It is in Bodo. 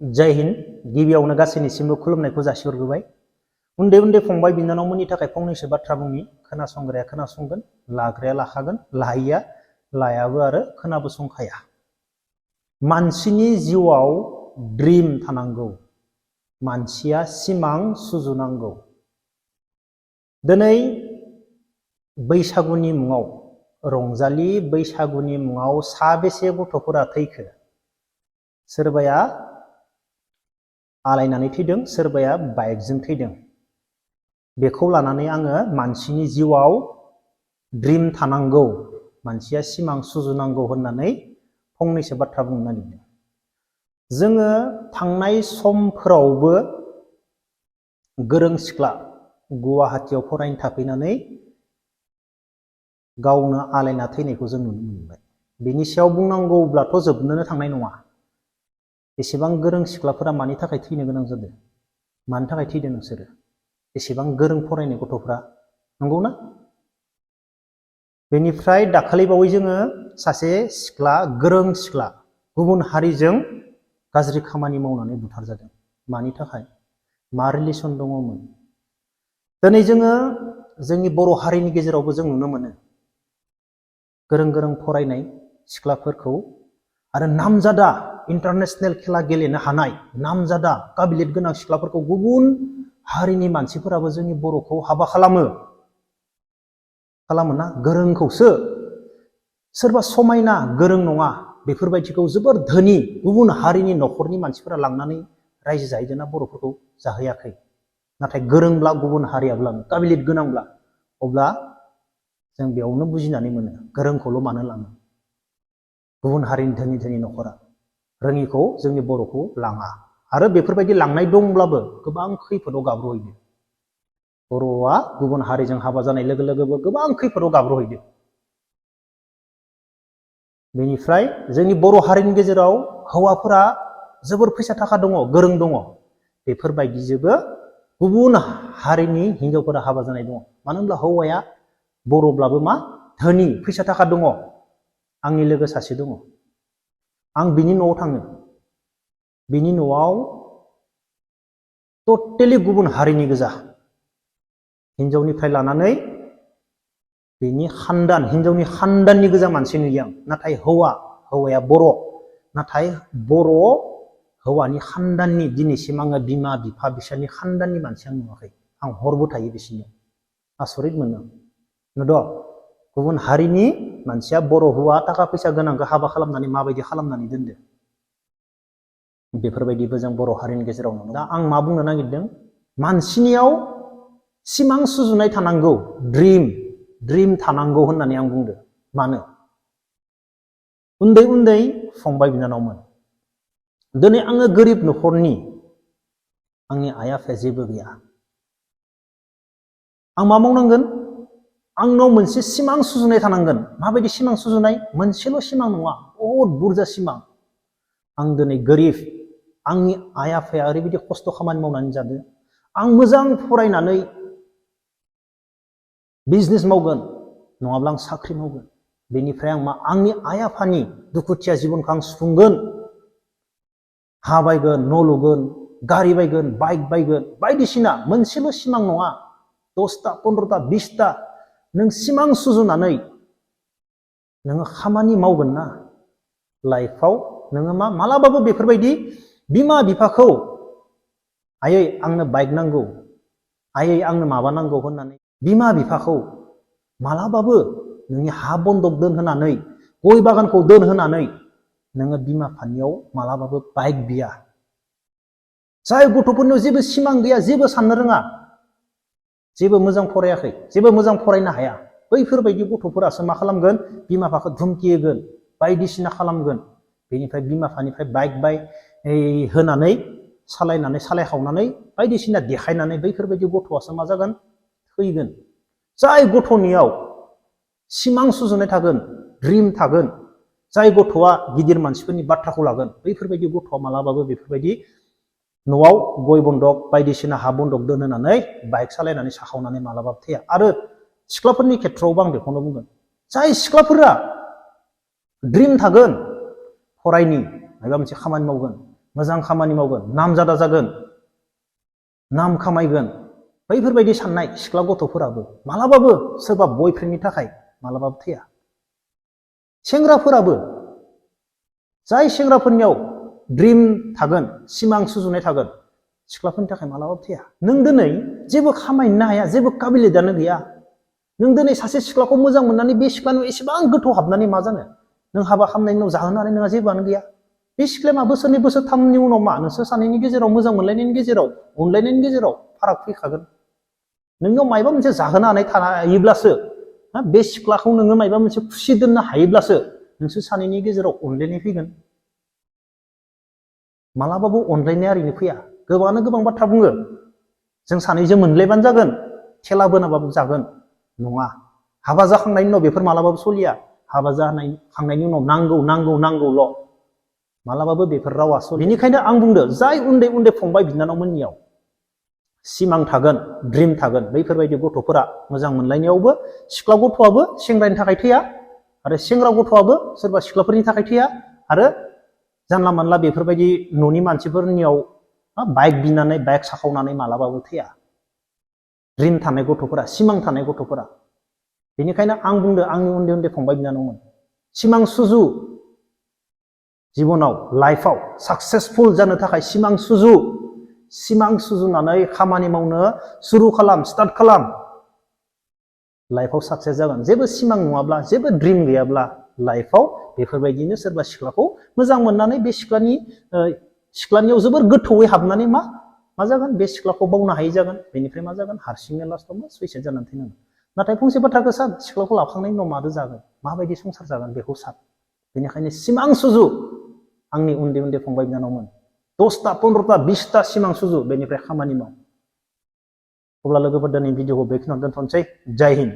जय हिन्द गिबियावनो गासैनिसिमबो खुलुमनायखौ जासिहरग्रोबाय। उन्दै उन्दै फंबाय बिनानावमोननि थाखाय फंनैसो बाथ्रा बुंनि। खोनासंग्राया खोनासंगोन, लाग्राया लाखागोन, लायैया लायाबो आरो खोनाबो संखाया। मानसिनि जिउआव ड्रिम थानांगौ। मानसिया सिमां सुजुनांगौ। दिनै बैसागुनि मुङाव, रंजालि बैसागुनि मुङाव साबेसे गथ'फोरा थैखो? सोरबाया आलायनानै थैदों, सोरबाया बाइकजों थैदों। बेखौ लानानै आङो मानसिनि जिउआव ड्रिम थानांगौ, मानसिया सिमां सुजुनांगौ होननानै फंनैसो बाथ्रा बुंनो नागिरदों। जोङो थांनाय समफोरावबो गोरों सिख्ला गुवाहाटीयाव फरायनो थाफैनानै गावनो आलायना थैनायखौ जों नुनो मोनबाय। बेनि सायाव बुंनांगौब्लाथ' जोबनोनो थांनाय नङा। एसेबां गोरों सिख्लाफोरा मानि थाखाय थैनो गोनां जादों? मानि थाखाय थैदों नोंसोरो? एसेबां गोरों फरायनाय गथ'फ्रा, नंगौना? बेनिफ्राय दाखालि बावै जोङो सासे सिख्ला, गोरों सिख्ला गुबुन हारिजों गाज्रि खामानि मावनानै बुथारजादों। मानि थाखाय? मा रिलेसन दङमोन? दिनै जोङो जोंनि बर' हारिनि गेजेरावबो जों नुनो मोनो गोरों गोरों फरायनाय सिख्लाफोरखौ आरो नामजादा इन्टारनेशनेल खेला गेलेनो हानाय नामजादा काबिलियत गोनां सिख्लाफोरखौ गुबुन हारिनि मानसिफोराबो जोंनि बर'खौ हाबा खालामोना? गोरोंखौसो। सोरबा समायना गोरों नङा बेफोरबायदिखौ जोबोर धोनि गुबुन हारिनि न'खरनि मानसिफोरा लांनानै रायजो जाहैदोंना बर'फोरखौ? जाहैयाखै। नाथाय गोरोंब्ला गुबुन हारियाबो लाङो, काबिलियत गोनांब्ला। अब्ला जों बेयावनो बुजिनानै मोनो गोरोंखौल' मानो लाङो। गुबुन हारिनि धोनि धोनि न'खरा रोङिखौ जोंनि बर'खौ लाङा। आरो बेफोरबायदि लांनाय दंब्लाबो गोबां खैफोदाव गाब्रहैदो। बर'आ गुबुन हारिजों हाबा जानाय लोगो लोगोबो गोबां खैफोदाव गाब्रहैदो। बेनिफ्राय जोंनि बर' हारिनि गेजेराव हौवाफोरा जोबोर फैसा थाखा दङ, गोरों दङ। बेफोरबायदिजोंबो गुबुन हारिनि हिनजावफोरा हाबा जानाय दङ। मानो होनब्ला हौवाया बर'ब्लाबो मा? धोनि, फैसा थाखा दङ। आंनि लोगो सासे दङ। आं बिनि न'आव थाङो। बिनि न'आव टटेलि गुबुन हारिनि गोजा। हिनजावनिफ्राय लानानै बिनि खानदान, हिनजावनि खानदाननि गोजा मानसि नुयो आं। नाथाय हौवाया बर'। नाथाय बर' हौवानि खानदाननि दिनैसिम आङो बिमा बिफा बिसोरनि खानदाननि मानसि आं नुवाखै। आं हरबो थायो बिसोरनियाव। आसरित मोनो। नुदों? गुबुन हारिनि मानसिया बर' हौवा थाखा फैसा गोनांखौ हाबा खालामनानै माबायदि खालामनानै दोनदो। बेफोरबायदिबो जों बर' हारिनि गेजेराव नुनो। दा आं मा बुंनो नागिरदों? मानसिनियाव सिमां सुजुनाय थानांगौ, ड्रिम थानांगौ होननानै आं बुंदों। मानो? उन्दै उन्दै फंबाय बिनानावमोन, दिनै आङो गोरिब न'खरनि, आंनि आइ आफाया जेबो गैया। आं मा मावनांगोन? आंनाव मोनसे सिमां सुजुनाय थानांगोन। माबायदि सिमां सुजुनाय? मोनसेल' सिमां नङा, बहुद बुरजा सिमां। आं दिनै गोरिब, आंनि आइ आफाया ओरैबायदि खस्थ' खामानि मावनानै जादों। आं मोजां फरायनानै बिजनेस मावगोन, नङाब्ला आं साख्रि मावगोन। बेनिफ्राय आं आंनि आइ आफानि दुखुथिया जिबनखौ आं सुफुंगोन। हा बायगोन, न' लुगोन, गारि बायगोन, बाइक बायगोन, बायदिसिना। मोनसेल' सिमां नङा, 10टा, 15टा, 20टा। नों सिमां सुजुनानै नोङो खामानि मावगोन ना लाइफआव, नोङो मालाबाबो बेफोरबायदि बिमा बिफाखौ आयै आंनो बाइक नांगौ, आयै आंनो माबा नांगौ होननानै बिमा बिफाखौ मालाबाबो नोंनि हा बन्दक दोनहोनानै, गय बागानखौ दोनहोनानै नोङो बिमा बिफानियाव मालाबाबो बाइक बिया। जाय गथ'फोरनियाव जेबो सिमां गैया, जेबो साननो रोङा, जेबो मोजां फरायाखै, जेबो मोजां फरायनो हाया, बैफोरबायदि गथ'फोरासो मा खालामगोन? बिमा बिफाखौ धुमखि होगोन, बायदिसिना खालामगोन। बेनिफ्राय बिमा बिफानिफ्राय बाइक होनानै सालायखावनानै बायदिसिना देखायनानै बैफोरबायदि गथ'आसो मा जागोन? थैगोन। जाय गथ'नियाव सिमां सुजुनाय थागोन, ड्रिम थागोन, जाय गथ'आ गिदिर मानसिफोरनि बाथ्राखौ लागोन, बैफोरबायदि गथ'आ मालाबाबो बेफोरबायदि न'आव गय बन्दक बायदिसिना हा बन्दक दोनहोनानै बाइक सालायनानै साखावनानै मालाबाबो थैया। आरो सिख्लाफोरनि खेथ्रआवबो आं बेखौनो बुंगोन, जाय सिख्लाफोरा ड्रिम थागोन, फरायनि माबा मोनसे खामानि मावगोन, मोजां खामानि मावगोन, नामजादा जागोन, नाम खामायगोन, बैफोरबायदि साननाय सिख्ला गथ'फोराबो मालाबाबो सोरबा बयफ्रेन्डनि थाखाय मालाबाबो थैया। सेंग्राफोराबो जाय सेंग्राफोरनियाव ड्रिम थागोन, सिमां सुजुनाय थागोन, सिख्लाफोरनि थाखाय मालाबाबो थैया। नों दिनै जेबो खामायनो हाया, जेबो काबिलियतआनो गैया। नों दिनै सासे सिख्लाखौ मोजां मोननानै बे सिख्लानाव एसेबां गोथौ हाबनानै मा जानो? नों हाबा खालामनायनि उनाव जाहोनानै नोंहा जेबोआनो गैया। बे सिख्लाया मा बोसोरनै बोसोरथामनि उनाव मा नोंसोर सानैनि गेजेराव मोजां मोनलायनायनि गेजेराव, अनलायनायनि गेजेराव फाराग फैखागोन। नोंनाव मायबा मोनसे जाहोनानै थायोब्लासो, बे सिख्लाखौ नोङो मायबा मोनसे खुसि दोननो हायोब्लासो नोंसोर सानैनि गेजेराव अनलायनाय फैगोन। मालाबाबो अनलायनाया ओरैनो फैया। गोबाङानो गोबां बाथ्रा बुङो, जों सानैजों मोनलायबानो जागोन, थेला बोनाबाबो जागोन। नङा, हाबा जाखांनायनि उनाव बेफोर मालाबाबो सलिया। हाबा जाखांनायनि उनाव नांगौ नांगौ नांगौल', मालाबाबो बेफोर रावा सलिया। बेनिखायनो आं बुंदों, जाय उन्दै उन्दै फंबाय बिनानावमोननियाव सिमां थागोन, ड्रिम थागोन, बैफोरबायदि गथ'फोरा मोजां मोनलायनायावबो सिख्ला गथ'आबो सेंग्रानि थाखाय थैया, आरो सेंग्रा गथ'आबो सोरबा सिख्लाफोरनि थाखाय थैया, आरो जानला मानला बेफोरबायदि न'नि मानसिफोरनियाव बाइक बिनानै बाइक साखावनानै मालाबाबो थैया। ड्रिम थानाय गथ'फोरा, सिमां थानाय गथ'फोरा। बेनिखायनो आं बुंदों, आंनि उन्दै उन्दै फंबाय बिनानावमोन, सिमां सुजु, जिबनाव लाइफआव साक्सेसफुल जानो थाखाय सिमां सुजु, सिमां सुजुनानै खामानि मावनो सुरु खालाम, स्टार्ट खालाम। लाइफआव साक्सेस जागोन। जेबो सिमां नङाब्ला, जेबो ड्रिम गैयाब्ला लाइफआव बेफोरबायदिनो सोरबा सिख्लाखौ मोजां मोननानै बे सिख्लानियाव जोबोर गोथौयै हाबनानै मा जागोन? बे सिख्लाखौ बावनो हायै जागोन। बेनिफ्राय मा जागोन? हारसिंनो लास्टआव मा सुइसाइड जानानै थैनांगोन। नाथाय फंसे बाथ्राखौ सान, सिख्लाखौ लाखांनायनि उनाव मादो जागोन? माबायदि संसार जागोन बेखौ सान। बेनिखायनो सिमां सुजु, आंनि उन्दै उन्दै फंबाय बिनानावमोन, 10टा 15टा 20टा सिमां सुजु, बेनिफ्राय खामानि माव। अब्ला लोगोफोर, दिनै भिडिअखौ बेखिनियावनो दोनथ'नोसै। जय हिन्द।